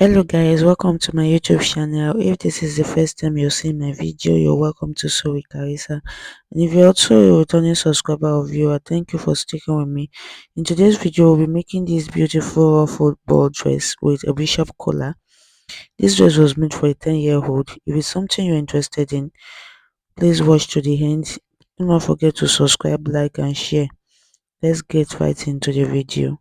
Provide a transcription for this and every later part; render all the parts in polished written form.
Hello guys, welcome to my YouTube channel. If this is the first time you're seeing my video, you're welcome to Sew with Carissa. And if you're also a returning subscriber or viewer, thank you for sticking with me. In today's video, we'll be making this beautiful ruffled ball dress with a bishop collar. This dress was made for a 10-year-old. If it's something you're interested in, please watch to the end. Do not forget to subscribe, like and share. Let's get right into the video.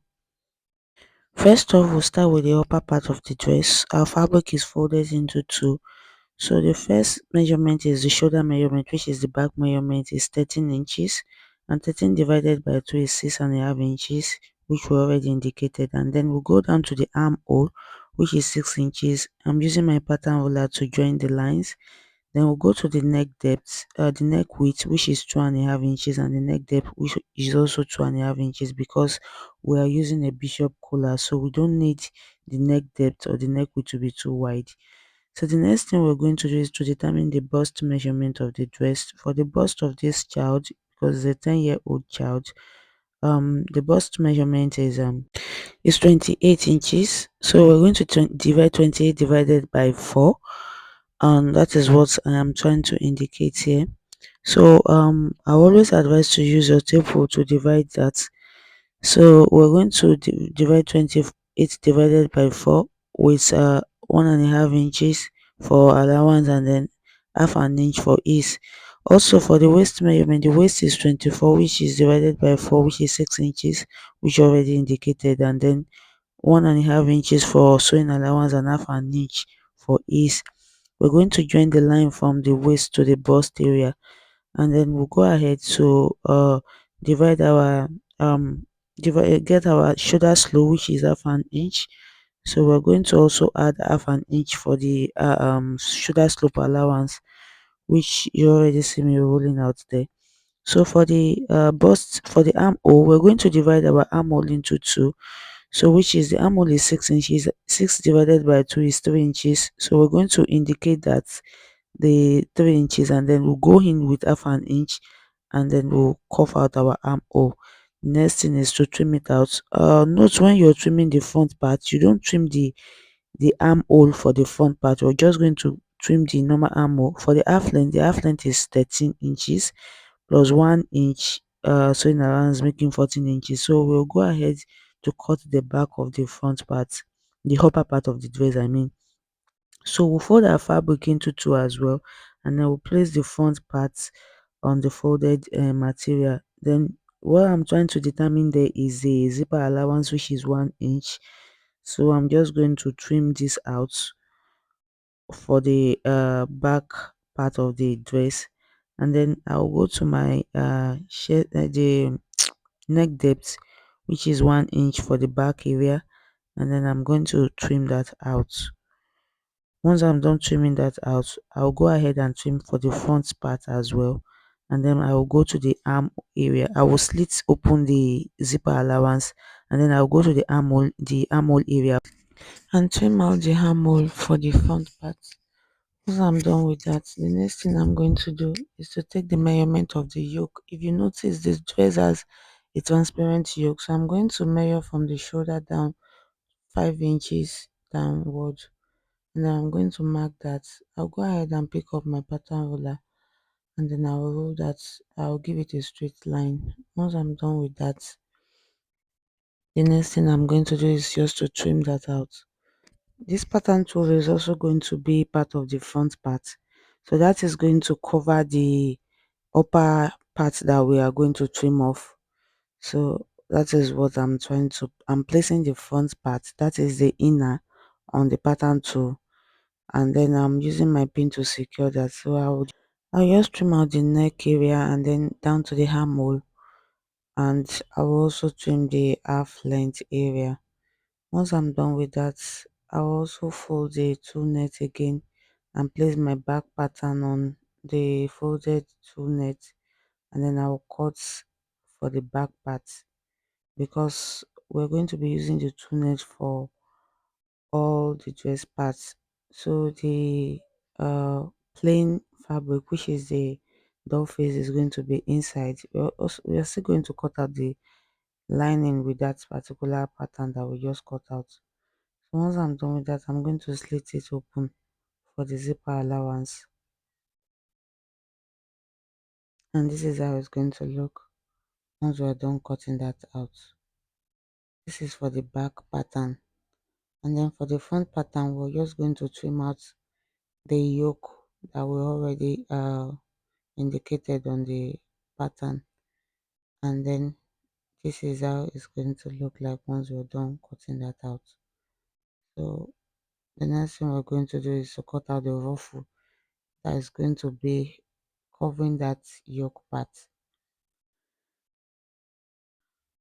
First off, we'll start with the upper part of the dress. Our fabric is folded into two. So the first measurement is the shoulder measurement, which is the back measurement is 13 inches, and 13 divided by 2 is 6.5 inches, which we already indicated. And then we'll go down to the armhole, which is 6 inches. I'm using my pattern ruler to join the lines. Then we'll go to the neck depth, the neck width, which is 2.5 inches, and the neck depth, which is also 2.5 inches, because we are using a bishop collar, so we don't need the neck depth or the neck width to be too wide. So the next thing we're going to do is to determine the bust measurement of the dress. For the bust of this child, because it's a 10-year-old child, the bust measurement is 28 inches. So we're going to divide 28 divided by 4, and that is what I am trying to indicate here. So I always advise to use your tape rule to divide that. So we're going to divide 28 divided by 4 with 1.5 inches for allowance, and then half an inch for ease. Also for the waist measurement, the waist is 24, which is divided by 4, which is 6 inches, which already indicated, and then 1.5 inches for sewing allowance and half an inch for ease. We're going to join the line from the waist to the bust area, and then we'll go ahead to divide our get our shoulder slope, which is half an inch. So we're going to also add half an inch for the shoulder slope allowance, which you already see me rolling out there. So for the bust, for the armhole, we're going to divide our armhole into two. So which is the armhole is 6 inches, 6 divided by 2 is 3 inches. So we're going to indicate that the 3 inches, and then we'll go in with half an inch, and then we'll cuff out our armhole. Next thing is to trim it out. Note, when you're trimming the front part, you don't trim the armhole for the front part. We're just going to trim the normal armhole. For the half length, the half length is 13 inches plus 1 inch, so in allowance, making 14 inches. So we'll go ahead to cut the back of the front part, the upper part of the dress, I mean. So we'll fold our fabric into two as well, and then we'll place the front part on the folded material. Then what I'm trying to determine there is the zipper allowance, which is 1 inch. So I'm just going to trim this out for the back part of the dress, and then I'll go to my the neck depth, which is 1 inch for the back area, and then I'm going to trim that out. Once I'm done trimming that out, I'll go ahead and trim for the front part as well, and then I will go to the arm area. I will slit open the zipper allowance, and then I'll go to the armhole area, and trim out the armhole for the front part. Once I'm done with that, the next thing I'm going to do is to take the measurement of the yoke. If you notice, this dress has a transparent yoke, so I'm going to measure from the shoulder down 5 inches downward, and then I'm going to mark that. I'll go ahead and pick up my pattern ruler, and then I'll roll that. I'll give it a straight line. Once I'm done with that, the next thing I'm going to do is just to trim that out. This pattern tool is also going to be part of the front part, so that is going to cover the upper part that we are going to trim off. So that is what I'm placing the front part, that is the inner, on the pattern tool, and then I'm using my pin to secure that. So I'll just trim out the neck area and then down to the armhole, and I will also trim the half length area. Once I'm done with that, I'll also fold the two net again and place my back pattern on the folded two net, and then I'll cut for the back part, because we're going to be using the two net for all the dress parts. So the plain fabric, which is the doll face, is going to be inside. We are still going to cut out the lining with that particular pattern that we just cut out. So once I'm done with that, I'm going to slit it open for the zipper allowance. And this is how it's going to look once we're done cutting that out. This is for the back pattern. And then for the front pattern, we're just going to trim out the yoke that we already indicated on the pattern. And then this is how it's going to look like once we're done cutting that out. So the next thing we're going to do is to cut out the ruffle that is going to be covering that yoke part.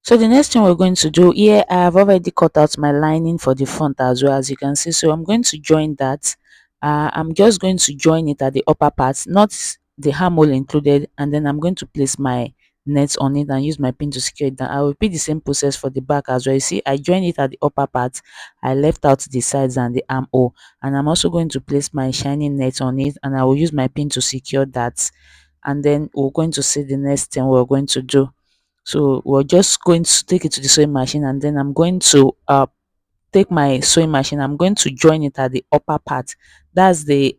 So the next thing we're going to do here, I have already cut out my lining for the front as well, as you can see. So I'm going to join that. I'm just going to join it at the upper part, not the armhole included, and then I'm going to place my net on it and use my pin to secure it down. I will repeat the same process for the back as well. You see, I joined it at the upper part. I left out the sides and the armhole, and I'm also going to place my shining net on it, and I will use my pin to secure that. And then we're going to see the next thing we're going to do. So we're just going to take it to the sewing machine, and then I'm going to take my sewing machine. I'm going to join it at the upper part. That's the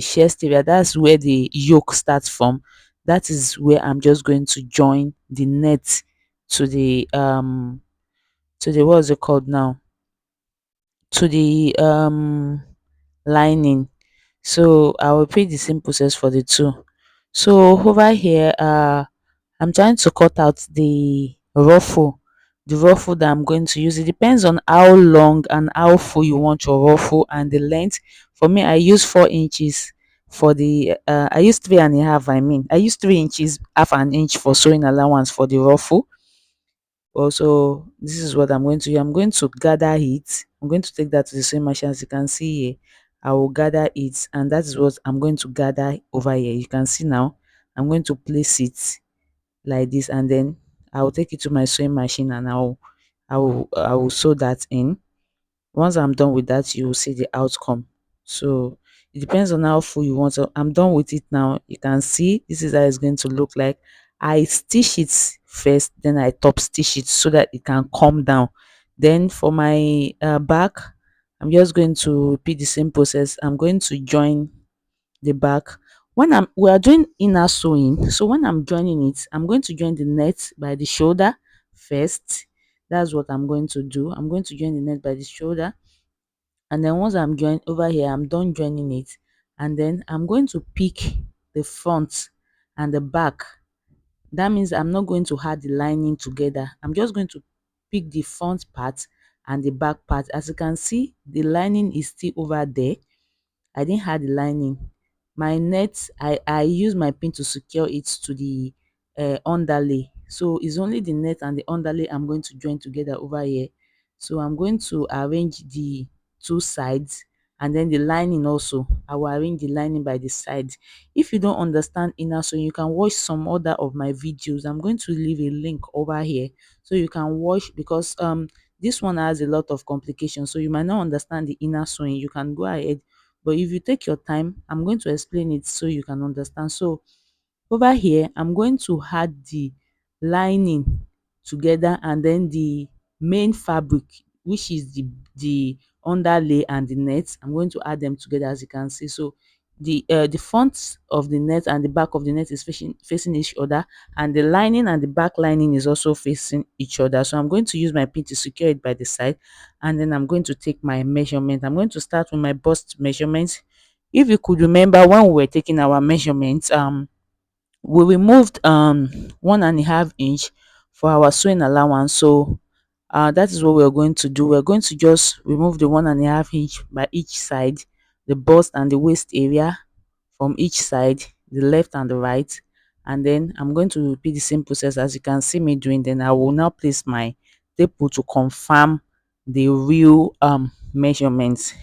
chest area. That's where the yoke starts from. That is where I'm just going to join the net to the what's it called now, to the lining. So I'll repeat the same process for the two. So over here, I'm trying to cut out the ruffle that I'm going to use. It depends on how long and how full you want your ruffle and the length. For me, I use 4 inches for the I use 3.5. I mean, I use 3 inches, half an inch for sewing allowance for the ruffle. Also, this is what I'm going to do. I'm going to gather it. I'm going to take that to the sewing machine. As you can see here, I will gather it, and that is what I'm going to gather over here. You can see now, I'm going to place it like this, and then I will take it to my sewing machine, and I will sew that in. Once I'm done with that, you will see the outcome. So it depends on how full you want. So I'm done with it now. You can see this is how it's going to look like. I stitch it first, then I top stitch it so that it can come down. Then for my back, I'm just going to repeat the same process. I'm going to join the back. When we are doing inner sewing, so when I'm joining it, I'm going to join the net by the shoulder first. That's what I'm going to do. I'm going to join the net by the shoulder, and then once I'm joined over here, I'm done joining it, and then I'm going to pick the front and the back. That means I'm not going to add the lining together. I'm just going to pick the front part and the back part. As you can see, the lining is still over there. I didn't have the lining. My net, I use my pin to secure it to the underlay. So it's only the net and the underlay I'm going to join together over here. So I'm going to arrange the two sides, and then the lining also. I will arrange the lining by the sides. If you don't understand inner sewing, you can watch some other of my videos. I'm going to leave a link over here so you can watch, because this one has a lot of complications. So you might not understand the inner sewing. You can go ahead, but if you take your time, I'm going to explain it so you can understand. So over here, I'm going to add the lining together, and then the main fabric, which is the underlay and the net. I'm going to add them together, as you can see. So the front of the net and the back of the net is facing each other, and the lining and the back lining is also facing each other. So I'm going to use my pin to secure it by the side, and then I'm going to take my measurement. I'm going to start with my bust measurements. If you could remember, when we were taking our measurements, we removed 1.5 inch for our sewing allowance. So that is what we're going to do. We're going to just remove the 1.5 inch by each side, the bust and the waist area from each side, the left and the right. And then I'm going to repeat the same process as you can see me doing. Then I will now place my tape to confirm the real measurements.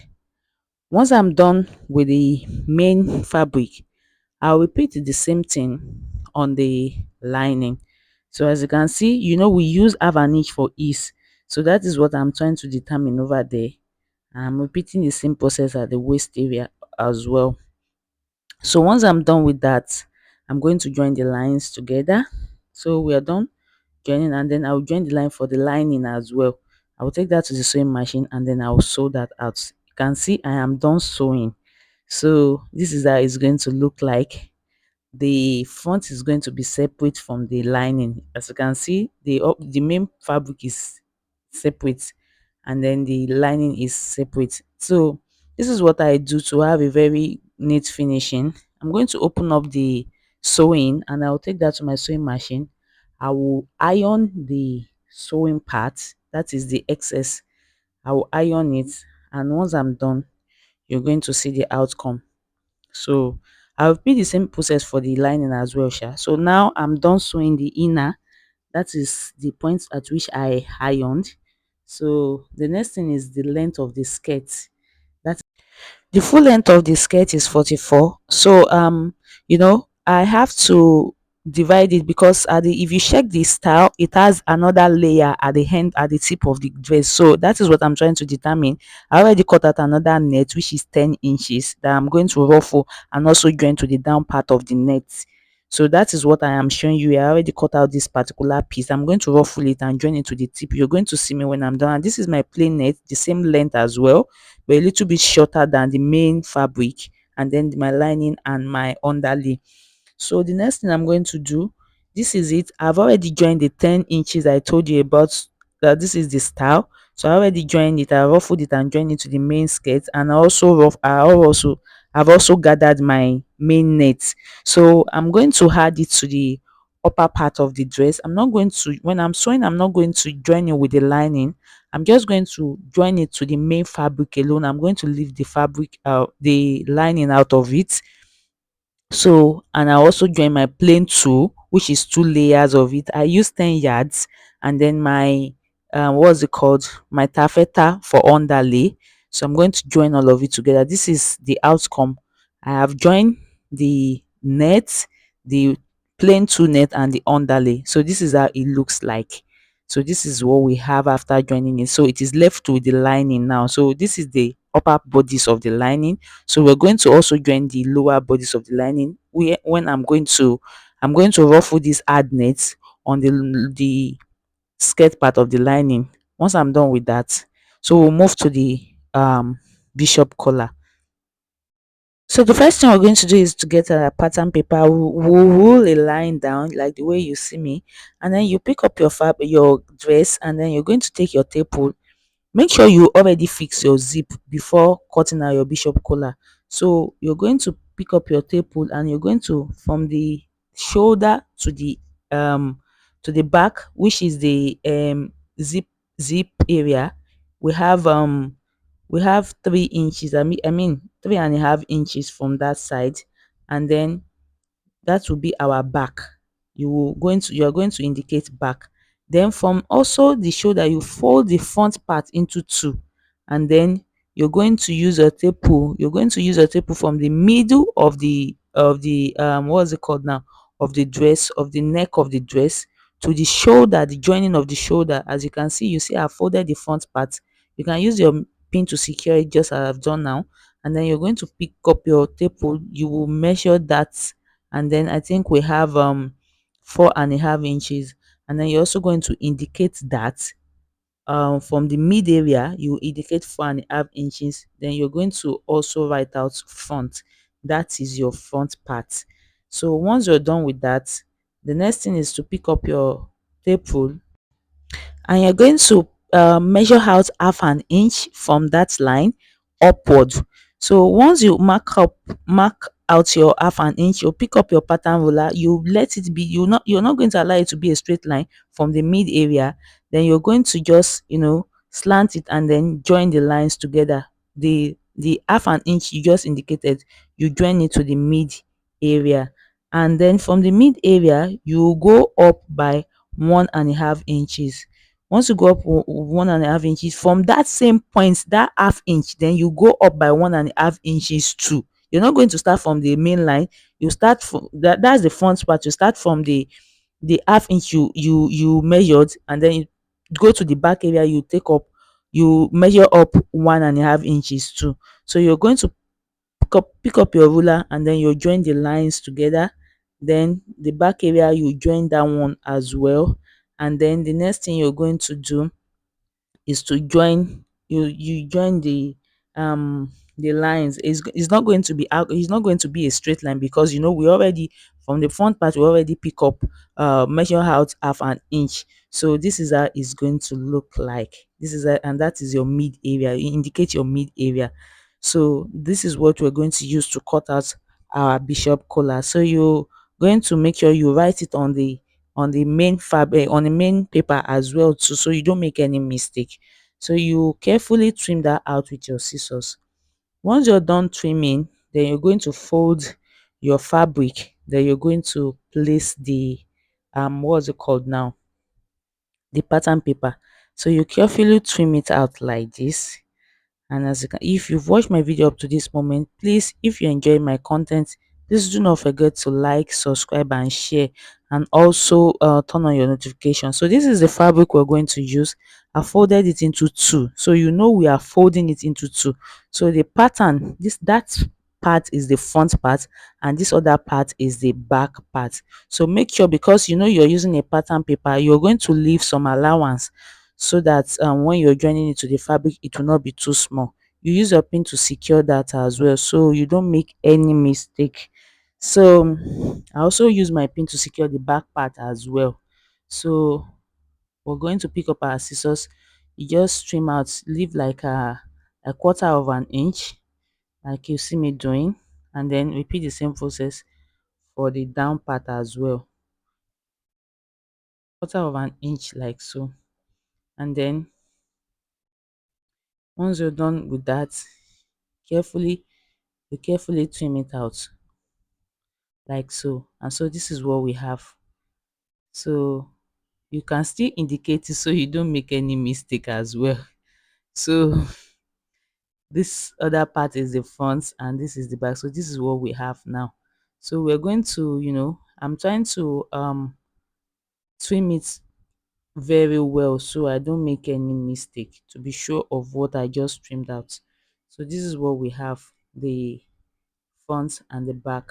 Once I'm done with the main fabric, I'll repeat the same thing on the lining. So as you can see, we use half an inch for ease. So that is what I'm trying to determine over there. I'm repeating the same process at the waist area as well. So once I'm done with that, I'm going to join the lines together. So we are done joining, and then I'll join the line for the lining as well. I will take that to the sewing machine and then I'll sew that out. You can see I am done sewing. So this is how it's going to look like. The front is going to be separate from the lining. As you can see, the main fabric is separate and then the lining is separate. So this is what I do to have a very neat finishing. I'm going to open up the sewing and I'll take that to my sewing machine. I will iron the sewing part, that is the excess. I will iron it, and once I'm done, you're going to see the outcome. So I'll repeat the same process for the lining as well, sha. So now I'm done sewing the inner, that is the point at which I ironed. So the next thing is the length of the skirt. The full length of the skirt is 44. So I have to divide it because if you check the style, it has another layer at the end, at the tip of the dress. So that is what I'm trying to determine. I already cut out another net which is 10 inches that I'm going to ruffle and also join to the down part of the net. So that is what I am showing you. I already cut out this particular piece. I'm going to ruffle it and join it to the tip. You're going to see me when I'm done. And this is my plain net, the same length as well, but a little bit shorter than the main fabric, and then my lining and my underlay. So the next thing I'm going to do, this is it. I've already joined the 10 inches I told you about, that this is the style. So I already joined it, I ruffled it and joined it to the main skirt, and I've also gathered my main net. So I'm going to add it to the upper part of the dress. I'm not going to, when I'm sewing, I'm not going to join it with the lining. I'm just going to join it to the main fabric alone. I'm going to leave the fabric the lining out of it. So, and I also join my plain two, which is two layers of it. I use 10 yards, and then my what's it called, my taffeta for underlay. So I'm going to join all of it together. This is the outcome. I have joined the net, the plain two net, and the underlay. So this is how it looks like. So this is what we have after joining it. So it is left with the lining now. So this is the upper bodies of the lining. So we're going to also join the lower bodies of the lining. When I'm going to ruffle these add nets on the skirt part of the lining. Once I'm done with that, so we'll move to the bishop collar. So the first thing we're going to do is to get a pattern paper. We'll roll a line down like the way you see me, and then you pick up your dress, and then you're going to take your tape. Make sure you already fix your zip before cutting out your bishop collar. So you're going to pick up your tape and you're going to, from the shoulder to the back, which is the zip area, we have 3 inches. I mean 3.5 inches from that side, and then that will be our back. You are going to indicate back. Then from also the shoulder, you fold the front part into two, and then you're going to use a staple from the middle of the what's it called now, of the dress, of the neck of the dress, to the shoulder, the joining of the shoulder. As you can see, you see I folded the front part. You can use your pin to secure it, just as I've done now, and then you're going to pick up your staple. You will measure that, and then I think we have 4.5 inches, and then you're also going to indicate that from the mid area you indicate 4.5 inches. Then you're going to also write out front, that is your front part. So once you're done with that, the next thing is to pick up your tape rule, and you're going to measure out 1/2 inch from that line upward. So once you mark out your 1/2 inch, you pick up your pattern ruler, you let it be, you're not going to allow it to be a straight line from the mid area. Then you're going to just slant it and then join the lines together. The 1/2 inch you just indicated, you join it to the mid area, and then from the mid area you go up by 1.5 inches. Once you go up 1.5 inches from that same point, that 1/2 inch, then you go up by 1.5 inches too. You're not going to start from the main line. You start from that's the front part. You start from the 1/2 inch you measured, and then you go to the back area, you measure up 1.5 inches too. So you're going to pick up your ruler, and then you join the lines together. Then the back area, you join that one as well. And then the next thing you're going to do is to join, you join the lines. It's not going to be out, it's not going to be a straight line, because we already, from the front part, we already pick up, measure out half an inch. So this is how it's going to look like. And that is your mid area. You indicate your mid area. So this is what we're going to use to cut out our bishop collar. So you're going to make sure you write it on the main fabric, on the main paper as well too, so you don't make any mistake. So you carefully trim that out with your scissors. Once you're done trimming, then you're going to fold your fabric. Then you're going to place the what's it called now, the pattern paper. So you carefully trim it out like this. And as you can, if you've watched my video up to this moment, please, if you enjoy my content, please do not forget to like, subscribe, and share, and also turn on your notifications. So this is the fabric we're going to use. I folded it into two, so we are folding it into two. So the pattern, that part is the front part, and this other part is the back part. So make sure, because you're using a pattern paper, you're going to leave some allowance, so that when you're joining it to the fabric, it will not be too small. You use your pin to secure that as well, so you don't make any mistake. So I also use my pin to secure the back part as well. So we're going to pick up our scissors. You just trim out, leave like a quarter of an inch, like you see me doing, and then repeat the same process for the down part as well. Quarter of an inch, like so. And then once you're done with that, carefully you carefully trim it out, like so. And so this is what we have. So you can still indicate it, so you don't make any mistake as well. So this other part is the front, and this is the back. So this is what we have now. So we're going to, I'm trying to trim it very well, so I don't make any mistake, to be sure of what I just trimmed out. So this is what we have, the front and the back.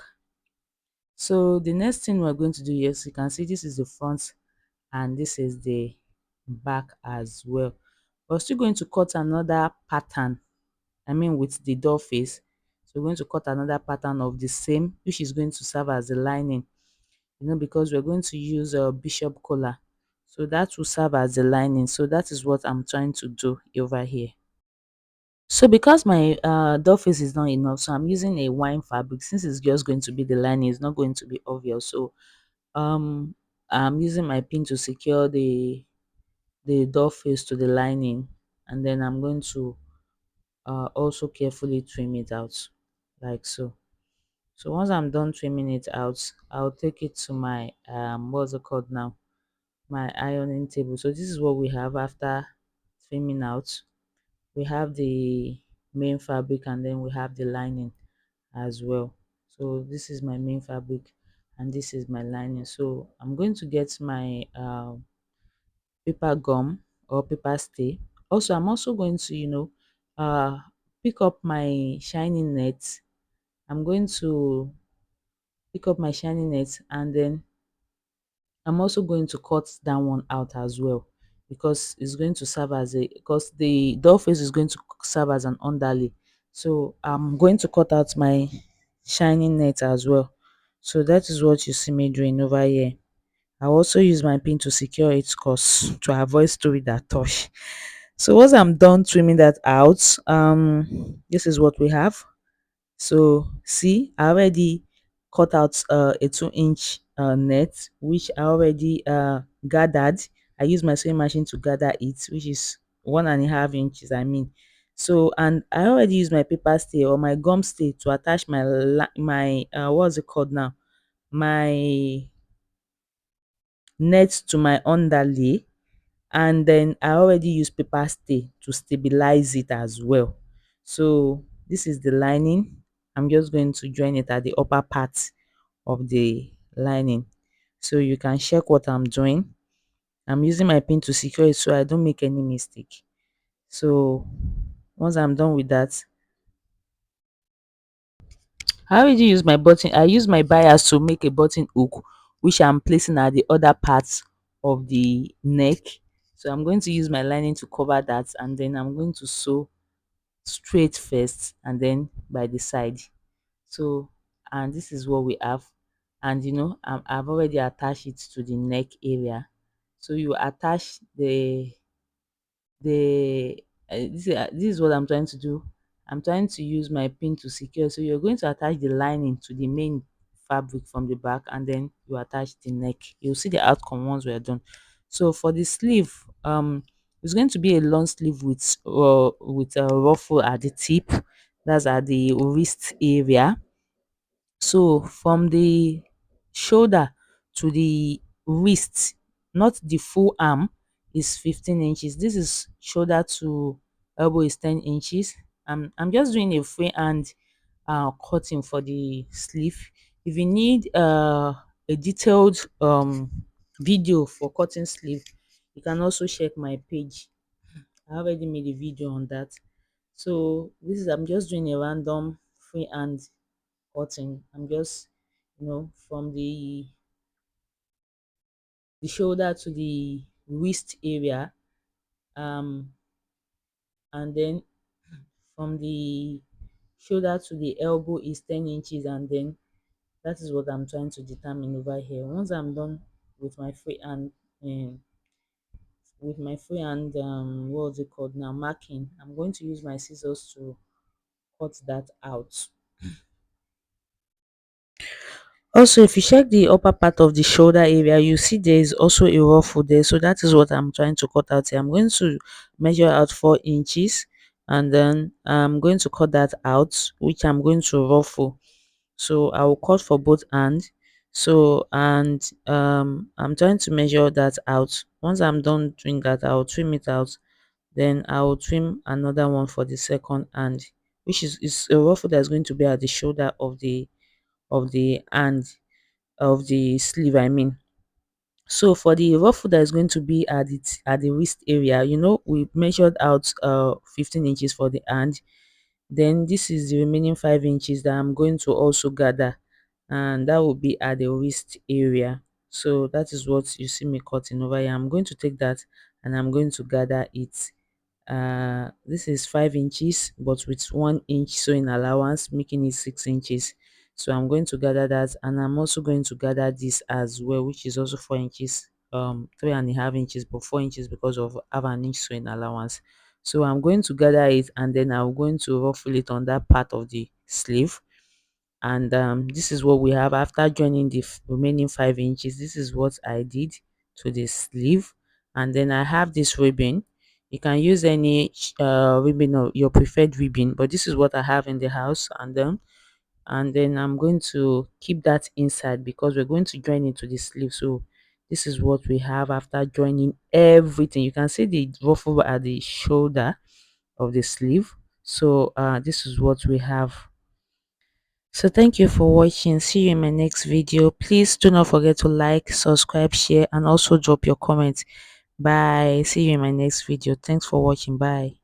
So the next thing we're going to do, yes, you can see this is the front and this is the back as well. We're still going to cut another pattern, I mean with the door face. So we're going to cut another pattern of the same, which is going to serve as the lining, because we're going to use a bishop collar. So that will serve as the lining. So that is what I'm trying to do over here. So because my door face is not enough, so I'm using a wine fabric. Since it's just going to be the lining, it's not going to be obvious. So um I'm using my pin to secure the door face to the lining, and then I'm going to also carefully trim it out, like so. So once I'm done trimming it out, I'll take it to my what's it called now, my ironing table. So this is what we have after trimming out. We have the main fabric, and then we have the lining as well. So this is my main fabric and this is my lining. So I'm going to get my paper gum or paper stay. Also, I'm also going to, uh pick up my shiny net. I'm going to pick up my shiny net, and then I'm also going to cut that one out as well, because it's going to serve as a, because the door face is going to serve as an underlay. So I'm going to cut out my shiny net as well. So that is what you see me doing over here. I also use my pin to secure it, cause to avoid story that touch. So once I'm done trimming that out, this is what we have. So see, I already cut out a 2-inch net, which I already gathered. I use my sewing machine to gather it, which is 1.5 inches, I mean. So, and I already use my paper stay or my gum stay to attach my what's it called now, my net to my underlay. And then I already use paper stay to stabilize it as well. So this is the lining. I'm just going to join it at the upper part of the lining, so you can check what I'm doing. I'm using my pin to secure it so I don't make any mistake. So once I'm done with that, I already use my button. I use my bias to make a button hook, which I'm placing at the other parts of the neck. So I'm going to use my lining to cover that, and then I'm going to sew straight first and then by the side. So, and this is what we have. And I've already attached it to the neck area. So you attach this is what I'm trying to do. I'm trying to use my pin to secure. So you're going to attach the lining to the main fabric from the back, and then you attach the neck. You'll see the outcome once we're done. So for the sleeve, it's going to be a long sleeve with a ruffle at the tip. That's at the wrist area. So from the shoulder to the wrist, not the full arm, is 15 inches. This is shoulder to elbow is 10 inches. I'm just doing a freehand cutting for the sleeve. If you need a detailed video for cutting sleeve, you can also check my page. I already made a video on that. So I'm just doing a random freehand cutting. I'm just from the shoulder to the wrist area, um and then from the shoulder to the elbow is 10 inches, and then that is what I'm trying to determine over here. Once I'm done with my freehand um what's it called now, marking, I'm going to use my scissors to cut that out. Also, if you check the upper part of the shoulder area, you see there is also a ruffle there. So that is what I'm trying to cut out here. I'm going to measure out 4 inches, and then I'm going to cut that out, which I'm going to ruffle. So I will cut for both hands. So, and I'm trying to measure that out. Once I'm done doing that, I'll trim it out. Then I'll trim another one for the second hand, which is a ruffle that's going to be at the shoulder of the hand of the sleeve, I mean. So for the ruffle that is going to be at the wrist area, we measured out 15 inches for the hand. Then this is the remaining 5 inches that I'm going to also gather, and that will be at the wrist area. So that is what you see me cutting over here. I'm going to take that and I'm going to gather it. This is 5 inches but with 1 inch sewing allowance, making it 6 inches. So I'm going to gather that, and I'm also going to gather this as well, which is also 4 inches, 3.5 inches, but 4 inches because of have an inch sewing allowance. So I'm going to gather it, and then I'm going to ruffle it on that part of the sleeve. And this is what we have after joining the remaining 5 inches. This is what I did to the sleeve. And then I have this ribbon. You can use any ribbon or your preferred ribbon, but this is what I have in the house. And then I'm going to keep that inside because we're going to join it to the sleeve. So this is what we have after joining everything. You can see the ruffle at the shoulder of the sleeve. So this is what we have. So thank you for watching. See you in my next video. Please do not forget to like, subscribe, share, and also drop your comments. Bye. See you in my next video. Thanks for watching. Bye.